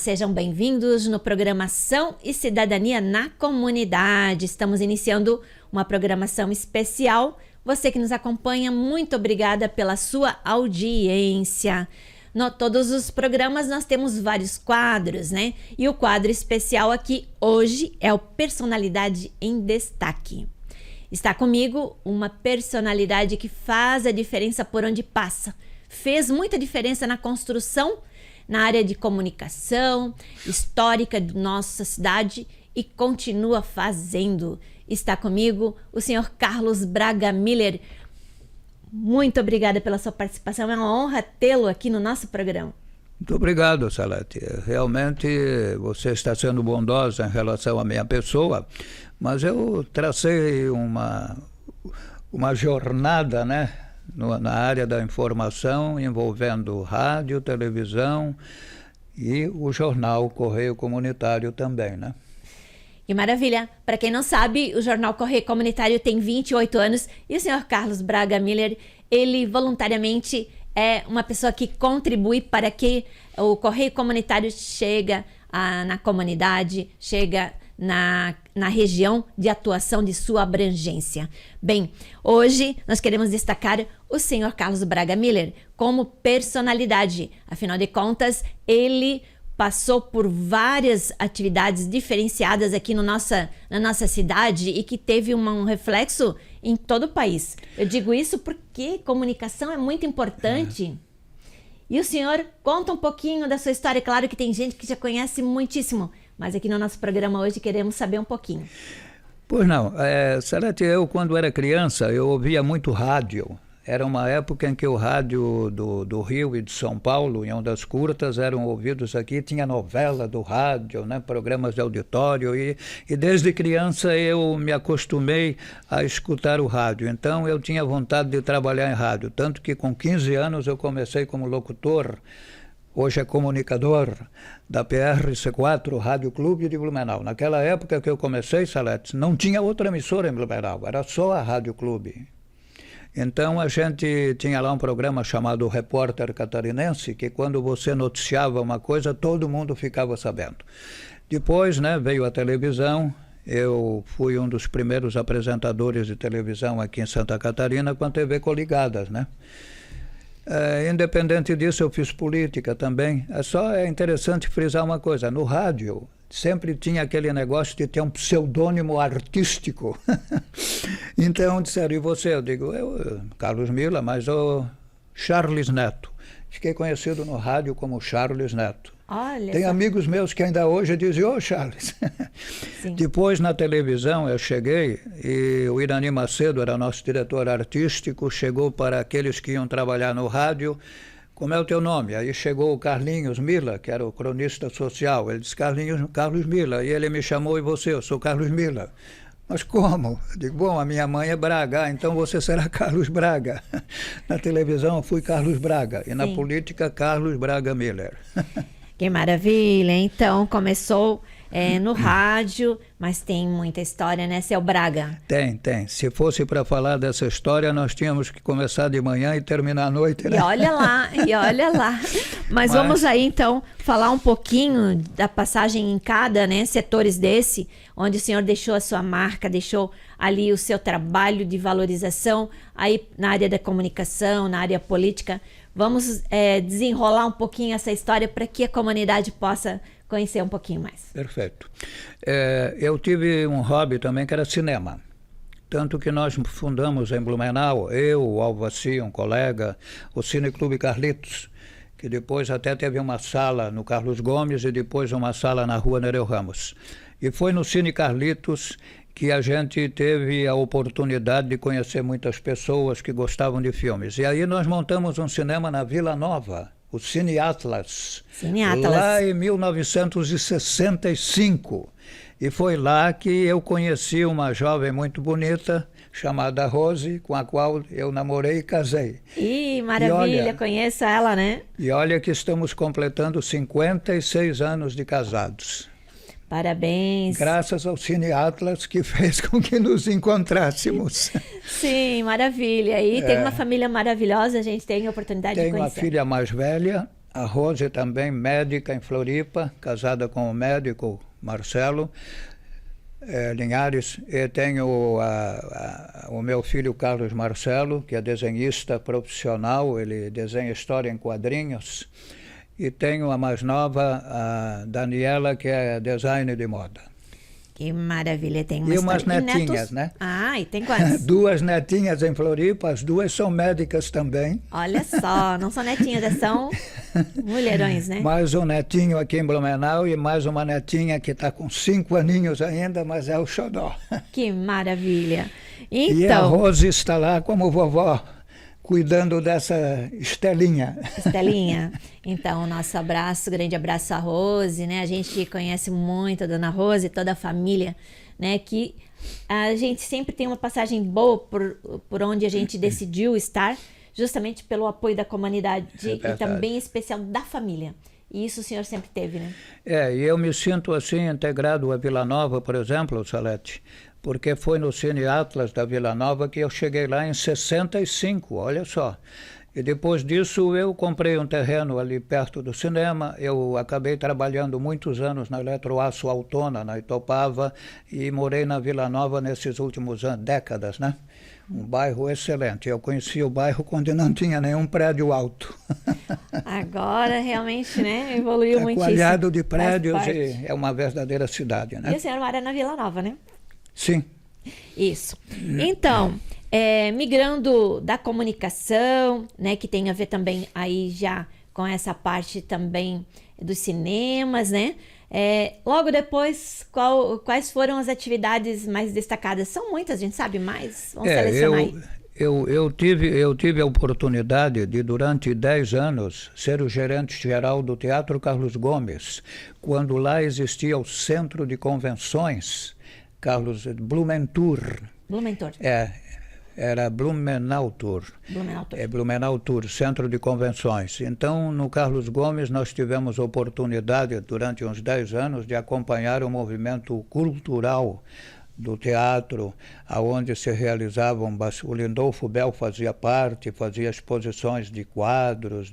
sejam bem-vindos no Programação e Cidadania na Comunidade. Estamos iniciando uma programação especial. Você que nos acompanha, muito obrigada pela sua audiência. Todos os programas nós temos vários quadros, né? E o quadro especial aqui hoje é o Personalidade em Destaque. Está comigo uma personalidade que faz a diferença por onde passa. Fez muita diferença na construção, na área de comunicação, histórica de nossa cidade e continua fazendo. Está comigo o senhor Carlos Braga Miller. Muito obrigada pela sua participação, é uma honra tê-lo aqui no nosso programa. Muito obrigado, Salete. Realmente você está sendo bondosa em relação à minha pessoa, mas eu tracei uma jornada, né, na área da informação envolvendo rádio, televisão e o jornal Correio Comunitário também, né? Que maravilha! Para quem não sabe, o Jornal Correio Comunitário tem 28 anos e o senhor Carlos Braga Miller, ele voluntariamente é uma pessoa que contribui para que o Correio Comunitário chega na comunidade, chega na região de atuação de sua abrangência. Bem, hoje nós queremos destacar o senhor Carlos Braga Miller como personalidade. Afinal de contas, ele passou por várias atividades diferenciadas aqui na nossa cidade e que teve um reflexo em todo o país. Eu digo isso porque comunicação é muito importante. E o senhor conta um pouquinho da sua história. Claro que tem gente que já conhece muitíssimo, mas aqui no nosso programa hoje queremos saber um pouquinho. Pois não, Salete, eu quando era criança eu ouvia muito rádio. Era uma época em que o rádio do Rio e de São Paulo, em ondas curtas, eram ouvidos aqui. Tinha novela do rádio, né, programas de auditório. E desde criança eu me acostumei a escutar o rádio. Então eu tinha vontade de trabalhar em rádio. Tanto que com 15 anos eu comecei como locutor. Hoje é comunicador da PRC4, Rádio Clube de Blumenau. Naquela época que eu comecei, Salete, não tinha outra emissora em Blumenau. Era só a Rádio Clube. Então a gente tinha lá um programa chamado Repórter Catarinense, que quando você noticiava uma coisa, todo mundo ficava sabendo. Depois, né, veio a televisão, eu fui um dos primeiros apresentadores de televisão aqui em Santa Catarina com a TV Coligadas, né? Independente disso, eu fiz política também. É interessante frisar uma coisa, no rádio sempre tinha aquele negócio de ter um pseudônimo artístico. Então disseram, e você? Eu digo, Carlos Miller, mas o Charles Neto. Fiquei conhecido no rádio como Charles Neto. Olha, tem amigos meus que ainda hoje dizem, ô Charles. Sim. Depois na televisão eu cheguei e o Irani Macedo era nosso diretor artístico, chegou para aqueles que iam trabalhar no rádio, como é o teu nome? Aí chegou o Carlinhos Miller, que era o cronista social. Ele disse, Carlos Miller. E ele me chamou, e você? Eu sou Carlos Miller. Mas como? Eu digo, bom, a minha mãe é Braga, então você será Carlos Braga. Na televisão eu fui Carlos Braga. E na política, Carlos Braga Miller. Que maravilha! Então começou no rádio, mas tem muita história, né, seu Braga? Tem. Se fosse para falar dessa história, nós tínhamos que começar de manhã e terminar à noite, né? E olha lá. Mas vamos aí, então, falar um pouquinho da passagem em cada, né, setores desse, onde o senhor deixou a sua marca, deixou ali o seu trabalho de valorização, aí na área da comunicação, na área política. Vamos desenrolar um pouquinho essa história para que a comunidade possa conhecer um pouquinho mais. Perfeito. Eu tive um hobby também que era cinema. Tanto que nós fundamos em Blumenau, eu, o Alvaci, um colega, o Cine Clube Carlitos, que depois até teve uma sala no Carlos Gomes e depois uma sala na Rua Nereu Ramos. E foi no Cine Carlitos que a gente teve a oportunidade de conhecer muitas pessoas que gostavam de filmes. E aí nós montamos um cinema na Vila Nova, o Cine Atlas, lá em 1965. E foi lá que eu conheci uma jovem muito bonita, chamada Rose, com a qual eu namorei e casei. Ih, maravilha, conheço ela, né? E olha que estamos completando 56 anos de casados. Parabéns. Graças ao Cine Atlas, que fez com que nos encontrássemos. Sim, maravilha. E tem uma família maravilhosa, a gente tem a oportunidade de conhecer. Tenho uma filha mais velha A Rose também médica em Floripa, casada com o médico Marcelo Linhares. E tenho o meu filho Carlos Marcelo, que é desenhista profissional, ele desenha história em quadrinhos. E tenho a mais nova, a Daniela, que é designer de moda. Que maravilha, tem uma E umas história. netinhas, né? Ah, e tem quantas? 2 netinhas em Floripa, as 2 são médicas também. Olha só, não são netinhas, são mulherões, né? Mais um netinho aqui em Blumenau e mais uma netinha que está com 5 aninhos ainda, mas é o xodó. Que maravilha. E a Então, Rose está lá como vovó, cuidando dessa Estelinha. Estelinha, então, nosso abraço, grande abraço à Rose, né? A gente conhece muito a Dona Rose e toda a família, né? Que a gente sempre tem uma passagem boa por onde a gente decidiu estar, justamente pelo apoio da comunidade e também em especial da família. E isso o senhor sempre teve, né? E eu me sinto assim integrado a Vila Nova, por exemplo, Salete, porque foi no Cine Atlas da Vila Nova que eu cheguei lá em 65, olha só. E depois disso eu comprei um terreno ali perto do cinema, eu acabei trabalhando muitos anos na Eletroaço Altona, na Itopava, e morei na Vila Nova nesses últimos anos, décadas, né? Um bairro excelente. Eu conheci o bairro quando não tinha nenhum prédio alto. Agora realmente, né, evoluiu muitíssimo. Coalhado de prédios e é uma verdadeira cidade, né? E o senhor mora na Vila Nova, né? Sim. Isso. Então, migrando da comunicação, né, que tem a ver também aí já com essa parte também dos cinemas, né? Logo depois, quais foram as atividades mais destacadas? São muitas, a gente sabe mais? Vamos selecionar aí. Eu tive a oportunidade de, durante 10 anos, ser o gerente-geral do Teatro Carlos Gomes, quando lá existia o Centro de Convenções, Carlos Blumentur. Blumentur. Era Blumenau Tour. Blumenau Tour, Centro de Convenções. Então, no Carlos Gomes, nós tivemos a oportunidade, durante uns 10 anos, de acompanhar o movimento cultural do teatro, aonde se realizavam, o Lindolfo Bell fazia parte, fazia exposições de quadros,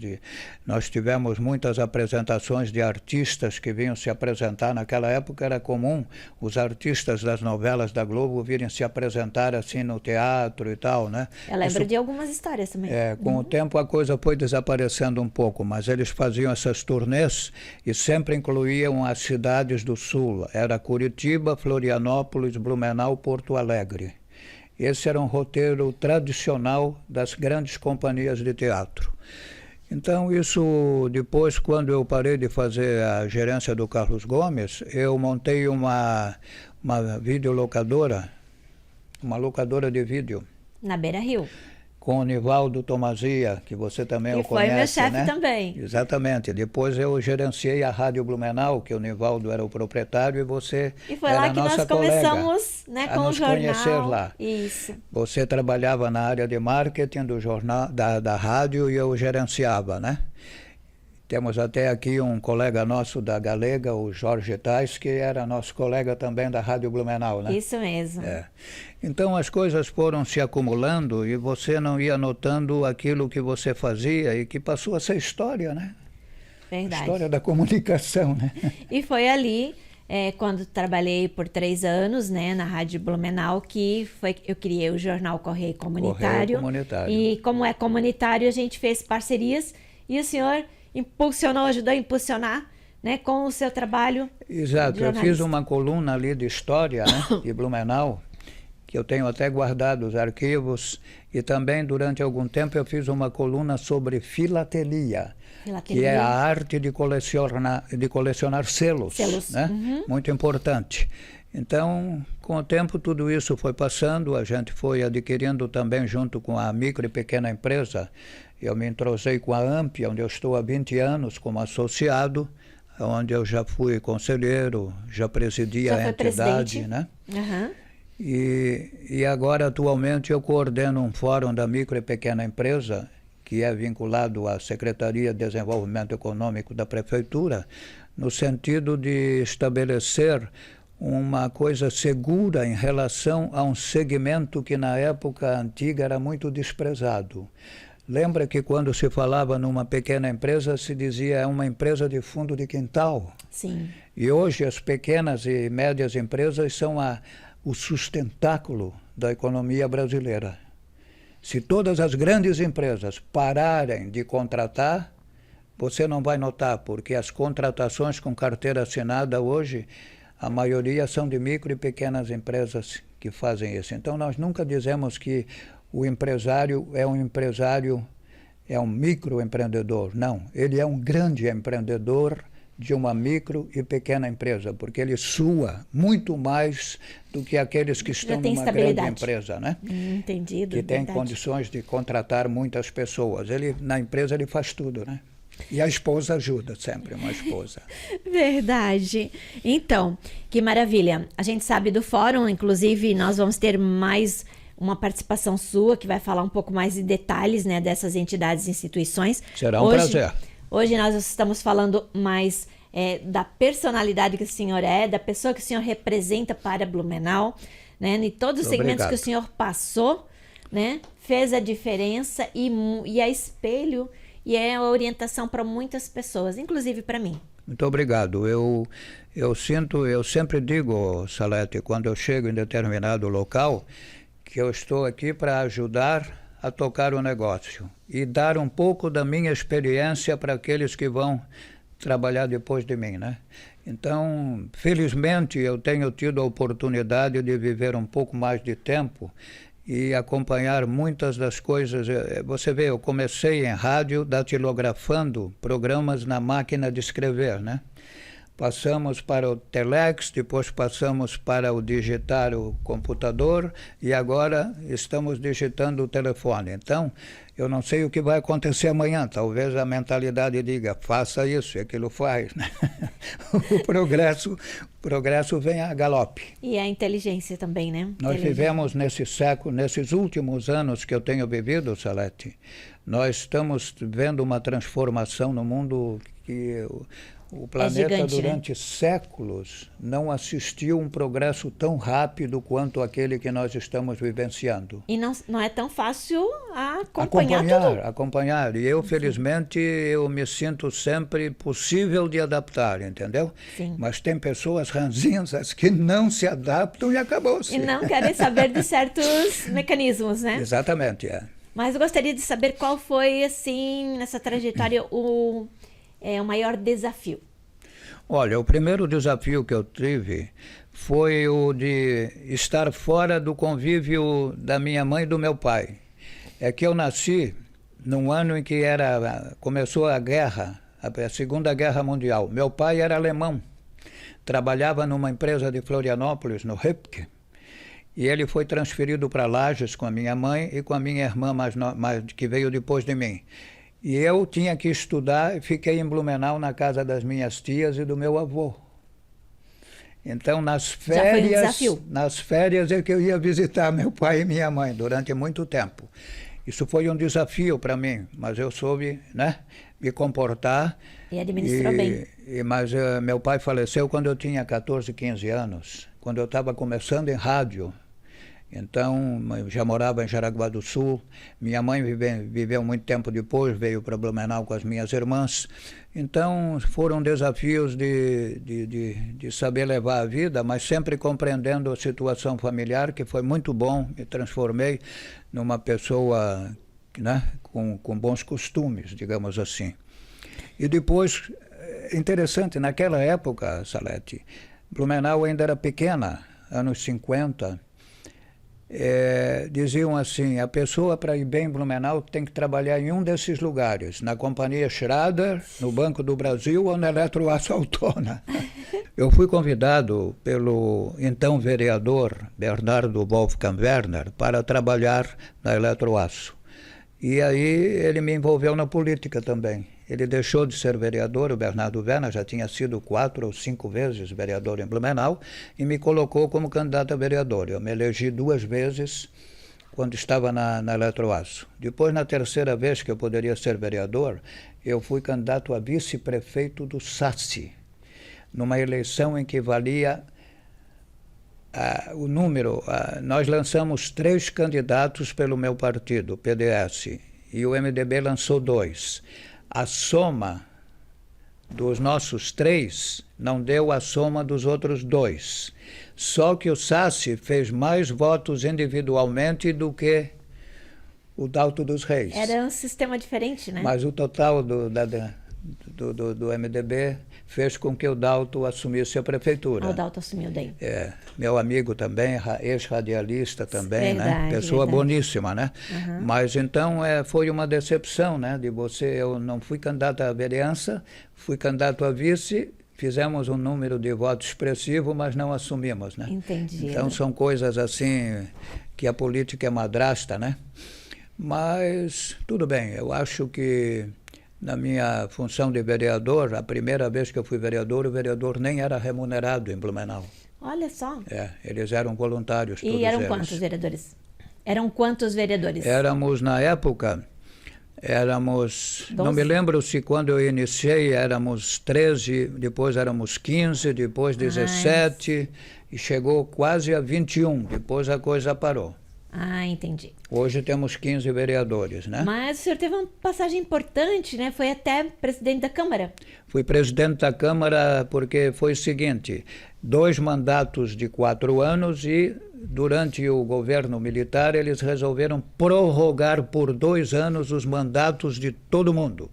nós tivemos muitas apresentações de artistas que vinham se apresentar. Naquela época era comum os artistas das novelas da Globo virem se apresentar assim no teatro e tal, né? Eu lembro de algumas histórias também. Com o tempo a coisa foi desaparecendo um pouco, mas eles faziam essas turnês e sempre incluíam as cidades do sul. Era Curitiba, Florianópolis, Blumenau, Porto Alegre. Esse era um roteiro tradicional das grandes companhias de teatro. Então, isso depois, quando eu parei de fazer a gerência do Carlos Gomes, eu montei uma videolocadora, uma locadora de vídeo. Na Beira Rio. Com o Nivaldo Tomazia, que você também o conhece, foi meu chefe, né? também. Exatamente. Depois eu gerenciei a Rádio Blumenau, que o Nivaldo era o proprietário, e você era a nossa colega. E foi lá que nós começamos, né, com o jornal. Conhecer lá. Isso. Você trabalhava na área de marketing do jornal, da rádio, e eu gerenciava, né? Temos até aqui um colega nosso da Galega, o Jorge Tais, que era nosso colega também da Rádio Blumenau, né? Isso mesmo. Então as coisas foram se acumulando e você não ia notando aquilo que você fazia e que passou a ser história, né? Verdade. História da comunicação, né? E foi ali, quando trabalhei por 3 anos, né, na Rádio Blumenau, que eu criei o jornal Correio Comunitário. E como é comunitário, a gente fez parcerias e o senhor impulsionou, ajudou a impulsionar, né, com o seu trabalho. Exato, eu fiz uma coluna ali de história, né, de Blumenau, que eu tenho até guardado os arquivos, e também durante algum tempo eu fiz uma coluna sobre filatelia, que é a arte de colecionar selos. Né? Muito importante. Então, com o tempo, tudo isso foi passando, a gente foi adquirindo também junto com a micro e pequena empresa. Eu me entrosei com a AMP, onde eu estou há 20 anos como associado, onde eu já fui conselheiro, já presidi a entidade, né? E agora, atualmente, eu coordeno um fórum da micro e pequena empresa, que é vinculado à Secretaria de Desenvolvimento Econômico da Prefeitura, no sentido de estabelecer uma coisa segura em relação a um segmento que na época antiga era muito desprezado. Lembra que quando se falava numa pequena empresa, se dizia é uma empresa de fundo de quintal? Sim. E hoje as pequenas e médias empresas são o sustentáculo da economia brasileira. Se todas as grandes empresas pararem de contratar, você não vai notar, porque as contratações com carteira assinada hoje, a maioria são de micro e pequenas empresas que fazem isso. Então nós nunca dizemos que o empresário, é um microempreendedor. Não, ele é um grande empreendedor de uma micro e pequena empresa, porque ele sua muito mais do que aqueles que estão numa grande empresa, né? Entendido. Que tem condições de contratar muitas pessoas. Na empresa ele faz tudo, né? E a esposa ajuda sempre, uma esposa. Verdade. Então, que maravilha. A gente sabe do fórum, inclusive nós vamos ter mais uma participação sua, que vai falar um pouco mais de detalhes, né, dessas entidades e instituições. Será um prazer. Hoje nós estamos falando mais da personalidade que o senhor é, da pessoa que o senhor representa para Blumenau, né, e todos os segmentos que o senhor passou, né, fez a diferença e é espelho e é orientação para muitas pessoas, inclusive para mim. Muito obrigado. Eu sempre digo, Salete, quando eu chego em determinado local, que eu estou aqui para ajudar a tocar o negócio e dar um pouco da minha experiência para aqueles que vão trabalhar depois de mim, né? Então, felizmente, eu tenho tido a oportunidade de viver um pouco mais de tempo e acompanhar muitas das coisas. Você vê, eu comecei em rádio datilografando programas na máquina de escrever, né? Passamos para o telex, depois passamos para o digitar o computador e agora estamos digitando o telefone. Então, eu não sei o que vai acontecer amanhã. Talvez a mentalidade diga, faça isso, e aquilo faz, né? O progresso vem a galope. E a inteligência também, né? Nós vivemos nesse século, nesses últimos anos que eu tenho vivido, Salete, nós estamos vendo uma transformação no mundo que o planeta gigante, durante séculos não assistiu um progresso tão rápido quanto aquele que nós estamos vivenciando. E não é tão fácil acompanhar tudo. Acompanhar. E eu, felizmente, eu me sinto sempre possível de adaptar, entendeu? Sim. Mas tem pessoas ranzinhas que não se adaptam e acabou-se. E não querem saber de certos mecanismos, né? Exatamente, é. Mas eu gostaria de saber qual foi, assim, nessa trajetória, o maior desafio. Olha, o primeiro desafio que eu tive foi o de estar fora do convívio da minha mãe e do meu pai. É que eu nasci num ano em que começou a guerra, a Segunda Guerra Mundial. Meu pai era alemão, trabalhava numa empresa de Florianópolis, no Ripke, e ele foi transferido para Lages com a minha mãe e com a minha irmã que veio depois de mim. E eu tinha que estudar e fiquei em Blumenau na casa das minhas tias e do meu avô. Então, nas férias é que eu ia visitar meu pai e minha mãe durante muito tempo. Isso foi um desafio para mim, mas eu soube, né, me comportar. E administrou bem. Mas meu pai faleceu quando eu tinha 14, 15 anos, quando eu estava começando em rádio. Então, eu já morava em Jaraguá do Sul. Minha mãe viveu muito tempo depois, veio para Blumenau com as minhas irmãs. Então, foram desafios de saber levar a vida, mas sempre compreendendo a situação familiar, que foi muito bom. Me transformei numa pessoa, né, com bons costumes, digamos assim. E depois, interessante, naquela época, Salete, Blumenau ainda era pequena, anos 50, diziam assim, a pessoa para ir bem em Blumenau tem que trabalhar em um desses lugares, na Companhia Schrader, no Banco do Brasil ou na Eletroaço Autona. Eu fui convidado pelo então vereador Bernardo Wolfgang Werner para trabalhar na Eletroaço. E aí ele me envolveu na política também. Ele deixou de ser vereador, o Bernardo Werner já tinha sido 4 ou 5 vezes vereador em Blumenau, e me colocou como candidato a vereador. Eu me elegi 2 vezes quando estava na Eletroaço. Depois, na terceira vez que eu poderia ser vereador, eu fui candidato a vice-prefeito do Saci, numa eleição em que valia o número. Nós lançamos 3 candidatos pelo meu partido, PDS, e o MDB lançou 2. A soma dos nossos 3 não deu a soma dos outros 2. Só que o Sassi fez mais votos individualmente do que o Dalto dos Reis. Era um sistema diferente, né? Mas o total do MDB fez com que o Dalto assumisse a prefeitura. O Dalto assumiu daí. Meu amigo também, ex-radialista também, verdade, né? Pessoa verdade. boníssima, né? Uhum. Mas então foi uma decepção, né? De você, eu não fui candidato à vereança, fui candidato a vice, fizemos um número de votos expressivo, mas não assumimos, né? Entendi. Então são coisas assim que a política é madrasta, né? Mas tudo bem, eu acho que na minha função de vereador, a primeira vez que eu fui vereador, o vereador nem era remunerado em Blumenau. Olha só. Eles eram voluntários todos E eram eles. quantos vereadores? Eram quantos vereadores? Éramos, na época, 12. Não me lembro se quando eu iniciei éramos 13, depois éramos 15, depois 17, e chegou quase a 21, depois a coisa parou. Entendi. Hoje temos 15 vereadores, né? Mas o senhor teve uma passagem importante, né? Foi até presidente da Câmara. Fui presidente da Câmara porque foi o seguinte, 2 mandatos de 4 anos e durante o governo militar eles resolveram prorrogar por 2 anos os mandatos de todo mundo.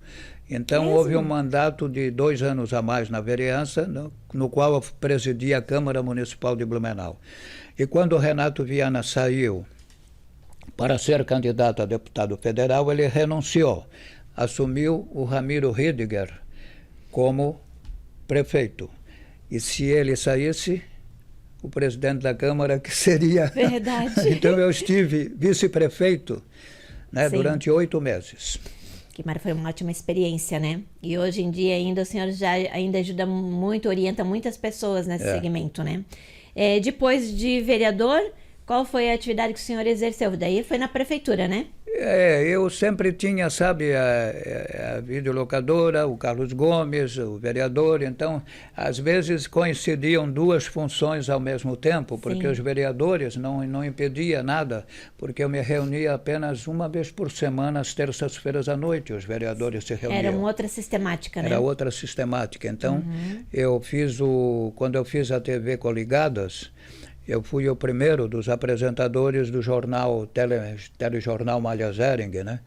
Então houve um mandato de 2 anos a mais na vereança, no qual eu presidi a Câmara Municipal de Blumenau. E quando o Renato Viana saiu para ser candidato a deputado federal, ele renunciou. Assumiu o Ramiro Ridiger como prefeito. E se ele saísse, o presidente da Câmara que seria... Verdade. Então eu estive vice-prefeito, né, durante 8 meses. Que foi uma ótima experiência, né? E hoje em dia ainda o senhor já ainda ajuda muito, orienta muitas pessoas nesse segmento, né? Depois de vereador, qual foi a atividade que o senhor exerceu? Daí foi na prefeitura, né? Eu sempre tinha, sabe, a videolocadora, o Carlos Gomes, o vereador, então, às vezes coincidiam 2 funções ao mesmo tempo, porque os vereadores não impedia nada, porque eu me reunia apenas uma vez por semana, às terças-feiras à noite, os vereadores se reuniam. Era uma outra sistemática, né? Era outra sistemática. Então, quando eu fiz a TV Coligadas, eu fui o primeiro dos apresentadores do jornal, telejornal Malha Zering, né?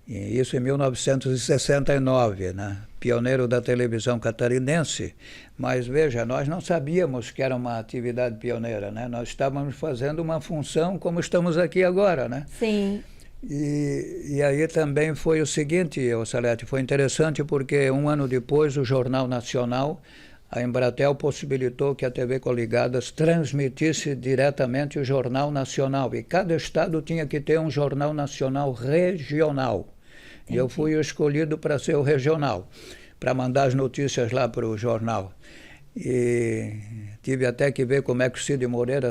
E isso em 1969, né? Pioneiro da televisão catarinense. Mas veja, nós não sabíamos que era uma atividade pioneira, né? Nós estávamos fazendo uma função como estamos aqui agora, né? Sim. E aí também foi o seguinte, Salete, foi interessante porque 1 ano depois o Jornal Nacional, a Embratel possibilitou que a TV Coligadas transmitisse diretamente o Jornal Nacional. E cada estado tinha que ter um Jornal Nacional regional. Entendi. E eu fui o escolhido para ser o regional, para mandar as notícias lá para o jornal. E tive até que ver como é que o Cid Moreira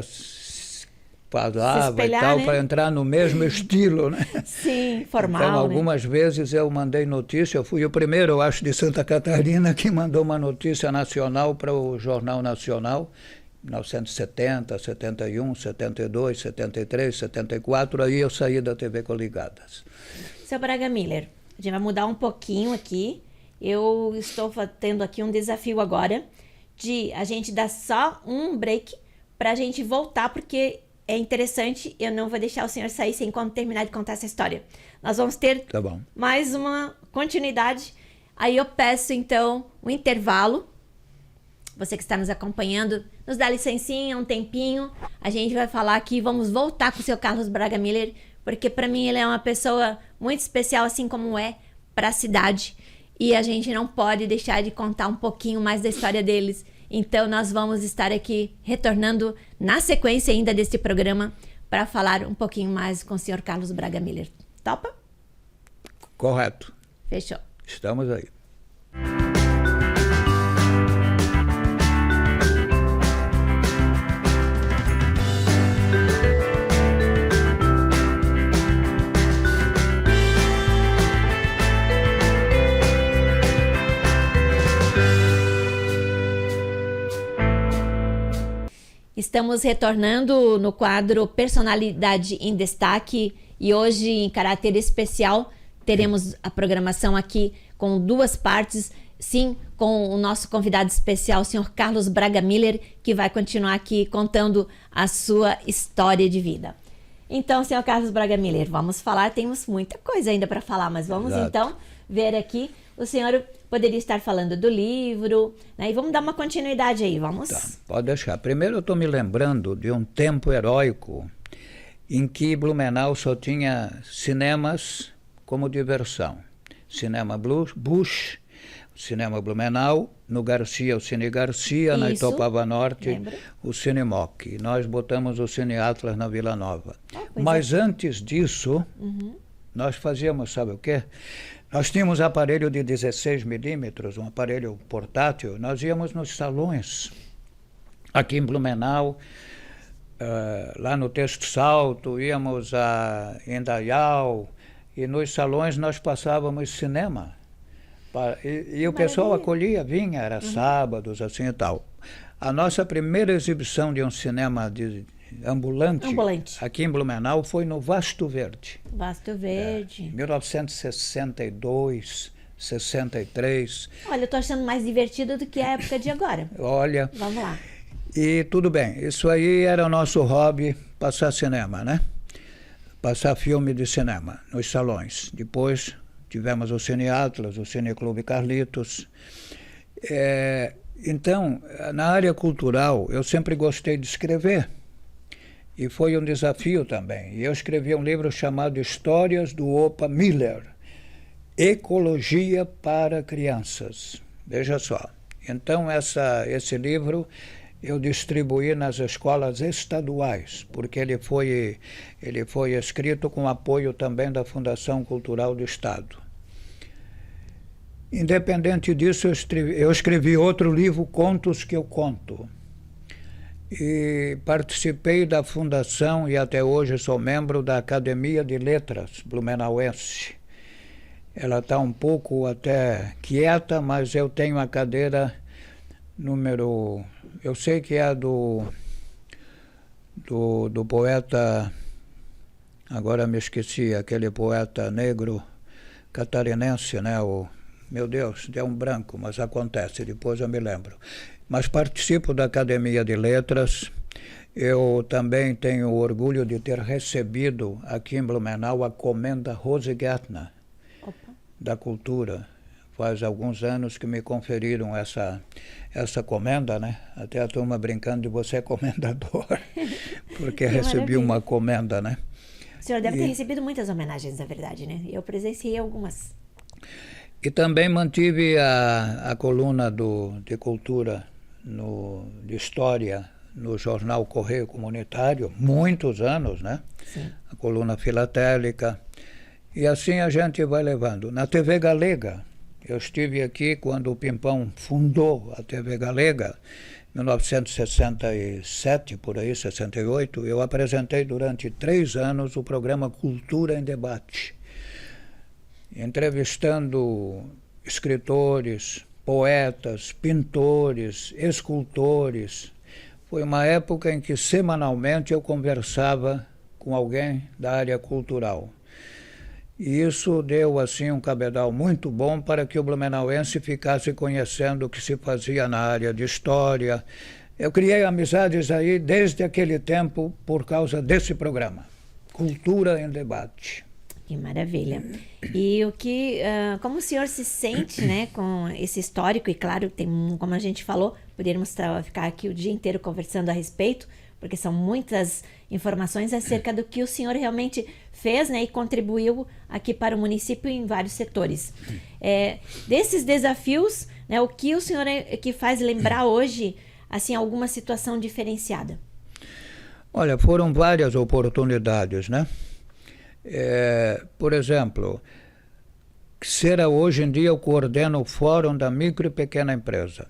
falava e tal, né? Para entrar no mesmo estilo, né? Sim, formal, então, algumas vezes eu mandei notícia, eu fui o primeiro, eu acho, de Santa Catarina que mandou uma notícia nacional para o Jornal Nacional, 1970, 71, 72, 73, 74, aí eu saí da TV Coligadas. Seu Braga Miller, a gente vai mudar um pouquinho aqui, eu estou tendo aqui um desafio agora, de a gente dar só um break para a gente voltar, porque é interessante, eu não vou deixar o senhor sair sem terminar de contar essa história. Nós vamos ter mais uma continuidade. Aí eu peço, então, um intervalo. Você que está nos acompanhando, nos dá licencinha, um tempinho. A gente vai falar aqui, vamos voltar com o seu Carlos Braga Miller, porque para mim ele é uma pessoa muito especial, assim como é para a cidade. E a gente não pode deixar de contar um pouquinho mais da história deles. Então, nós vamos estar aqui retornando na sequência ainda deste programa para falar um pouquinho mais com o senhor Carlos Braga Miller. Topa? Correto. Fechou. Estamos aí. Estamos retornando no quadro Personalidade em Destaque e hoje, em caráter especial, teremos a programação aqui com 2 partes, sim, com o nosso convidado especial, o senhor Carlos Braga Miller, que vai continuar aqui contando a sua história de vida. Então, senhor Carlos Braga Miller, vamos falar, temos muita coisa ainda para falar, mas vamos então ver aqui. O senhor poderia estar falando do livro, né? E vamos dar uma continuidade aí, vamos? Tá, pode deixar. Primeiro eu estou me lembrando de um tempo heróico em que Blumenau só tinha cinemas como diversão. Cinema Bush, Cinema Blumenau, no Garcia, o Cine Garcia, na Itopava Norte, lembro. O Cine Moc. Nós botamos o Cine Atlas na Vila Nova. Mas antes disso, nós fazíamos, sabe o quê? Nós tínhamos aparelho de 16 milímetros, um aparelho portátil, nós íamos nos salões, aqui em Blumenau, lá no Texto Salto, íamos a Indaial, e nos salões nós passávamos cinema. E o pessoal acolhia, vinha, era sábados, assim e tal. A nossa primeira exibição de um cinema ambulante aqui em Blumenau foi no Vasto Verde. Vasto Verde. 1962, 63. Olha, eu estou achando mais divertido do que a época de agora. Olha. Vamos lá. E tudo bem, isso aí era o nosso hobby, passar cinema, né? Passar filme de cinema nos salões. Depois tivemos o Cine Atlas, o Cine Clube Carlitos. Então, na área cultural, eu sempre gostei de escrever. E foi um desafio também. E eu escrevi um livro chamado Histórias do Opa Miller, Ecologia para Crianças. Veja só. Então, esse livro eu distribuí nas escolas estaduais, porque ele foi escrito com apoio também da Fundação Cultural do Estado. Independente disso, eu escrevi outro livro, Contos que eu Conto. E participei da fundação e até hoje sou membro da Academia de Letras Blumenauense. Ela está um pouco até quieta, mas eu tenho a cadeira número... Eu sei que é do poeta, agora me esqueci, aquele poeta negro catarinense, né? Meu Deus, deu um branco, mas acontece, depois eu me lembro. Mas participo da Academia de Letras. Eu também tenho o orgulho de ter recebido aqui em Blumenau a Comenda Rose Gärtner, da Cultura. Faz alguns anos que me conferiram essa comenda, né? Até a turma brincando de você é comendador, porque recebi uma comenda, né? O senhor deve ter recebido muitas homenagens, na verdade, né? Eu presenciei algumas. E também mantive a coluna de cultura, de história, no jornal Correio Comunitário, muitos anos, né? Sim. A coluna filatélica. E assim a gente vai levando. Na TV Galega, eu estive aqui quando o Pimpão fundou a TV Galega, em 1967, por aí, 68. Eu apresentei durante 3 anos o programa Cultura em Debate, entrevistando escritores, poetas, pintores, escultores. Foi uma época em que semanalmente eu conversava com alguém da área cultural. E isso deu assim um cabedal muito bom para que o blumenauense ficasse conhecendo o que se fazia na área de história. Eu criei amizades aí desde aquele tempo por causa desse programa, Cultura em Debate. Que maravilha. E como o senhor se sente, né, com esse histórico? E claro, como a gente falou, poderíamos ficar aqui o dia inteiro conversando a respeito, porque são muitas informações acerca do que o senhor realmente fez, né, e contribuiu aqui para o município em vários setores. Desses desafios, né, o que o senhor que faz lembrar hoje, assim, alguma situação diferenciada? Olha, foram várias oportunidades, né? Por exemplo, hoje em dia eu coordeno o Fórum da Micro e Pequena Empresa.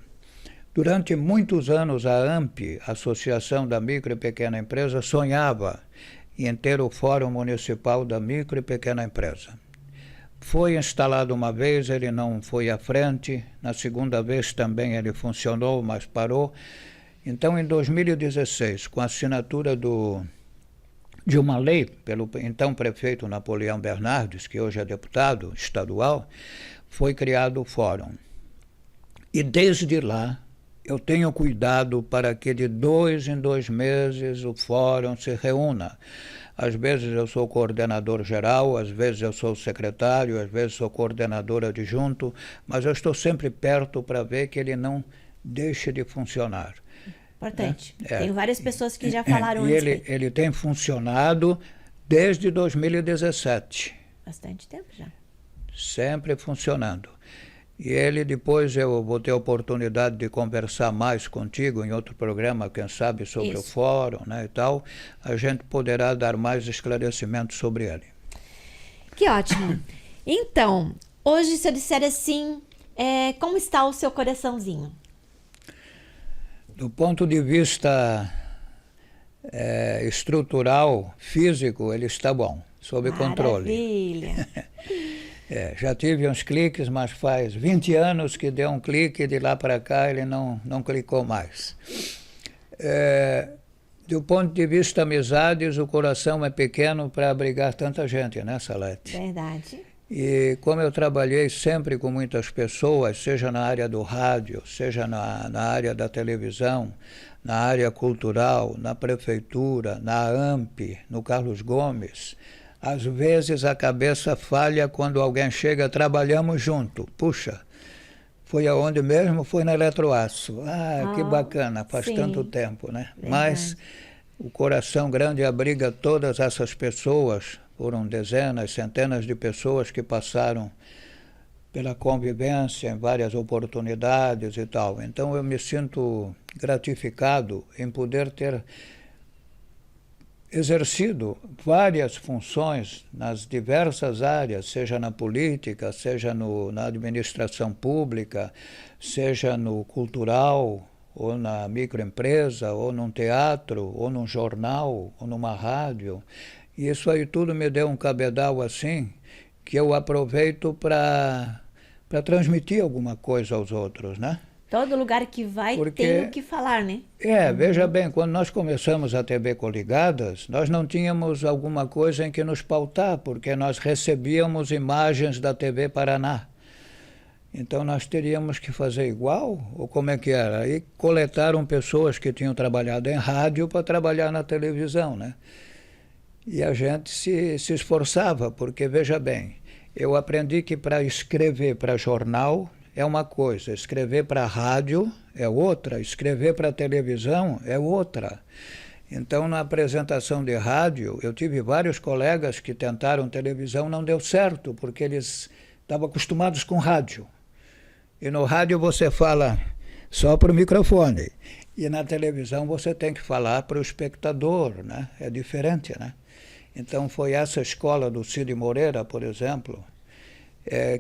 Durante muitos anos a AMP, Associação da Micro e Pequena Empresa, sonhava em ter o Fórum Municipal da Micro e Pequena Empresa. Foi instalado uma vez, ele não foi à frente, na segunda vez também ele funcionou, mas parou. Então, em 2016, com a assinatura do de uma lei pelo então prefeito Napoleão Bernardes, que hoje é deputado estadual, foi criado o fórum. E desde lá eu tenho cuidado para que de 2 em 2 meses o fórum se reúna. Às vezes eu sou coordenador geral, às vezes eu sou secretário, às vezes sou coordenador adjunto, mas eu estou sempre perto para ver que ele não deixe de funcionar. Importante. Tem várias pessoas que já falaram antes. E ele tem funcionado desde 2017. Bastante tempo já. Sempre funcionando. E ele, depois eu vou ter a oportunidade de conversar mais contigo em outro programa, quem sabe, sobre o fórum, né, e tal. A gente poderá dar mais esclarecimentos sobre ele. Que ótimo. Então, hoje, se eu disser assim, como está o seu coraçãozinho? Do ponto de vista estrutural, físico, ele está bom, sob controle. Maravilha. Já tive uns cliques, mas faz 20 anos que deu um clique e de lá para cá ele não clicou mais. Do ponto de vista amizades, o coração é pequeno para abrigar tanta gente, né, Salete? Verdade. E como eu trabalhei sempre com muitas pessoas, seja na área do rádio, seja na área da televisão, na área cultural, na prefeitura, na AMP, no Carlos Gomes, às vezes a cabeça falha quando alguém chega, trabalhamos junto. Puxa, foi aonde mesmo? Foi na Eletroaço. Que bacana, faz tanto tempo, né? Verdade. Mas o coração grande abriga todas essas pessoas, foram dezenas, centenas de pessoas que passaram pela convivência em várias oportunidades e tal. Então eu me sinto gratificado em poder ter exercido várias funções nas diversas áreas, seja na política, seja na administração pública, seja no cultural, ou na microempresa, ou num teatro, ou num jornal, ou numa rádio. E isso aí tudo me deu um cabedal assim, que eu aproveito para transmitir alguma coisa aos outros, né? Todo lugar que vai tem o que falar, né? Veja bem, quando nós começamos a TV Coligadas, nós não tínhamos alguma coisa em que nos pautar, porque nós recebíamos imagens da TV Paraná. Então nós teríamos que fazer igual, ou como é que era? Aí coletaram pessoas que tinham trabalhado em rádio para trabalhar na televisão, né? E a gente se esforçava, porque veja bem, eu aprendi que para escrever para jornal é uma coisa, escrever para rádio é outra, escrever para televisão é outra. Então, na apresentação de rádio, eu tive vários colegas que tentaram televisão, não deu certo, porque eles estavam acostumados com rádio. E no rádio você fala só para o microfone. E na televisão você tem que falar para o espectador, né? É diferente, né? Então, foi essa escola do Cid Moreira, por exemplo,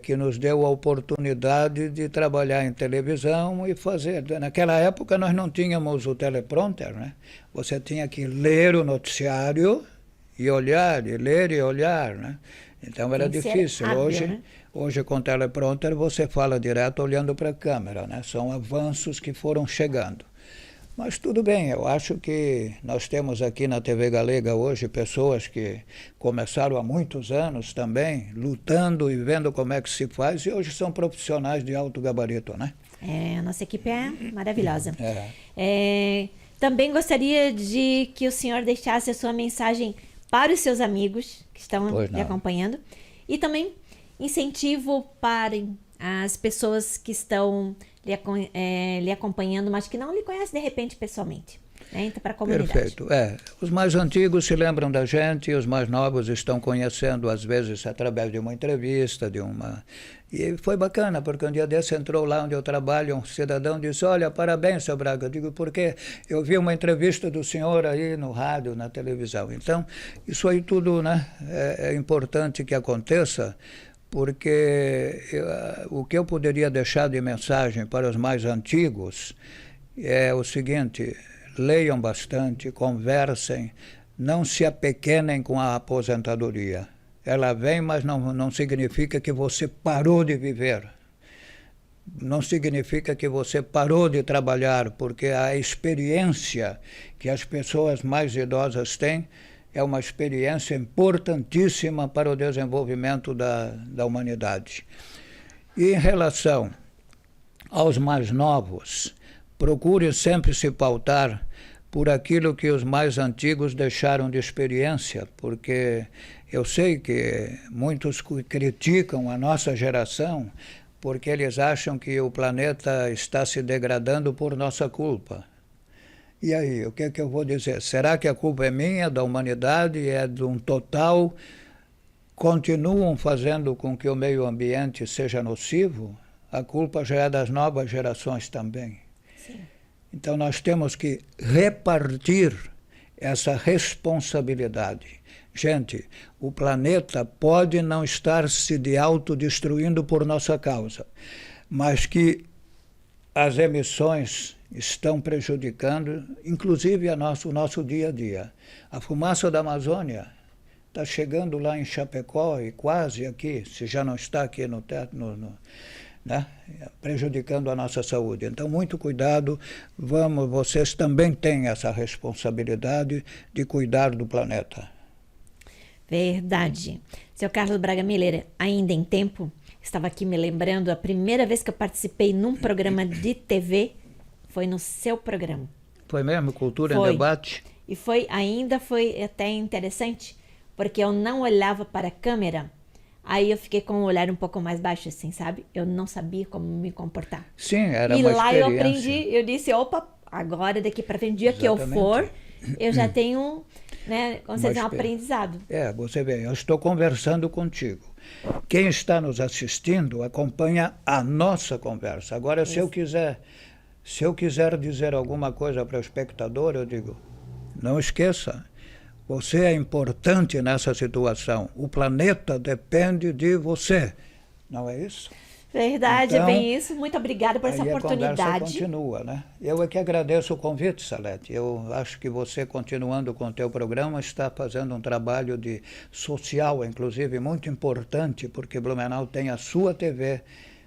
que nos deu a oportunidade de trabalhar em televisão e fazer. Naquela época nós não tínhamos o teleprompter, né? Você tinha que ler o noticiário e olhar, e ler e olhar, né? Então era difícil. Hoje com teleprompter você fala direto olhando para a câmera, né? São avanços que foram chegando. Mas tudo bem, eu acho que nós temos aqui na TV Galega hoje pessoas que começaram há muitos anos também, lutando e vendo como é que se faz, e hoje são profissionais de alto gabarito, né? A nossa equipe é maravilhosa. Também gostaria de que o senhor deixasse a sua mensagem para os seus amigos que estão lhe acompanhando, e também incentivo para as pessoas que estão lhe acompanhando, mas que não lhe conhecem de repente pessoalmente, né? Então, para a comunidade. Perfeito. Os mais antigos se lembram da gente, e os mais novos estão conhecendo, às vezes, através de uma entrevista, E foi bacana, porque um dia desse entrou lá onde eu trabalho, um cidadão disse: olha, parabéns, seu Braga. Eu digo, por quê? Eu vi uma entrevista do senhor aí no rádio, na televisão. Então, isso aí tudo, né, é importante que aconteça, porque o que eu poderia deixar de mensagem para os mais antigos é o seguinte: leiam bastante, conversem, não se apequenem com a aposentadoria. Ela vem, mas não significa que você parou de viver. Não significa que você parou de trabalhar, porque a experiência que as pessoas mais idosas têm é uma experiência importantíssima para o desenvolvimento da humanidade. E em relação aos mais novos, procure sempre se pautar por aquilo que os mais antigos deixaram de experiência, porque eu sei que muitos criticam a nossa geração porque eles acham que o planeta está se degradando por nossa culpa. E aí, o que é que eu vou dizer? Será que a culpa é minha, da humanidade, é de um total? Continuam fazendo com que o meio ambiente seja nocivo? A culpa já é das novas gerações também. Sim. Então nós temos que repartir essa responsabilidade. Gente, o planeta pode não estar se de autodestruindo por nossa causa, mas que as emissões estão prejudicando, inclusive o nosso dia a dia. A fumaça da Amazônia está chegando lá em Chapecó e quase aqui, se já não está aqui no teto, né? Prejudicando a nossa saúde. Então, muito cuidado, vocês também têm essa responsabilidade de cuidar do planeta. Verdade. Seu Carlos Braga Miller, ainda em tempo, estava aqui me lembrando, a primeira vez que eu participei num programa de TV foi no seu programa. Foi mesmo? Cultura Foi. em Debate? E foi até interessante, porque eu não olhava para a câmera, aí eu fiquei com o olhar um pouco mais baixo, assim, sabe? Eu não sabia como me comportar. Sim, era e uma lá experiência. eu aprendi, eu disse, opa, agora daqui para frente, dia que eu for, eu já tenho, né, com certeza, um aprendizado. Você vê, eu estou conversando contigo. Quem está nos assistindo acompanha a nossa conversa. Agora, se eu quiser dizer alguma coisa para o espectador, eu digo, não esqueça, você é importante nessa situação. O planeta depende de você. Não é isso? Verdade, então, é bem isso. Muito obrigada por essa oportunidade. A conversa continua, né? Eu é que agradeço o convite, Salete. Eu acho que você, continuando com o teu programa, está fazendo um trabalho social, inclusive, muito importante, porque Blumenau tem a sua TV,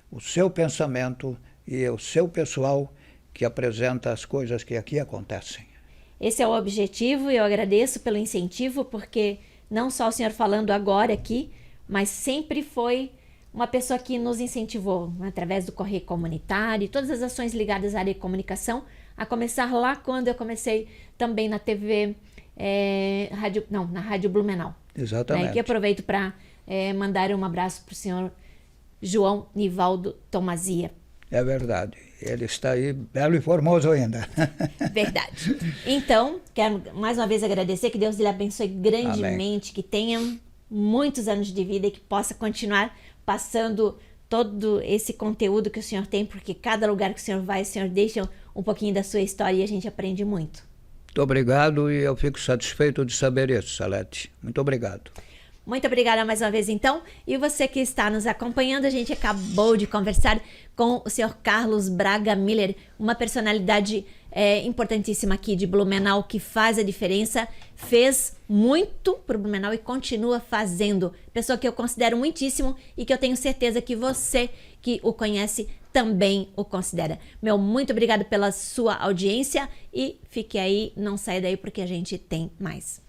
o seu pensamento e o seu pessoal que apresenta as coisas que aqui acontecem. Esse é o objetivo e eu agradeço pelo incentivo, porque não só o senhor falando agora aqui, mas sempre foi uma pessoa que nos incentivou, através do Correio Comunitário e todas as ações ligadas à área de comunicação, a começar lá quando eu comecei também na TV, na Rádio Blumenau. Exatamente. E que aproveito para mandar um abraço para o senhor João Nivaldo Tomazia. É verdade. Ele está aí belo e formoso ainda. Verdade. Então, quero mais uma vez agradecer, que Deus lhe abençoe grandemente, que tenha muitos anos de vida e que possa continuar passando todo esse conteúdo que o senhor tem, porque cada lugar que o senhor vai, o senhor deixa um pouquinho da sua história e a gente aprende muito. Muito obrigado e eu fico satisfeito de saber isso, Salete. Muito obrigado. Muito obrigada mais uma vez, então. E você que está nos acompanhando, a gente acabou de conversar com o senhor Carlos Braga Miller, uma personalidade importantíssima aqui de Blumenau, que faz a diferença, fez muito para Blumenau e continua fazendo. Pessoa que eu considero muitíssimo e que eu tenho certeza que você que o conhece também o considera. Muito obrigado pela sua audiência e fique aí, não saia daí porque a gente tem mais.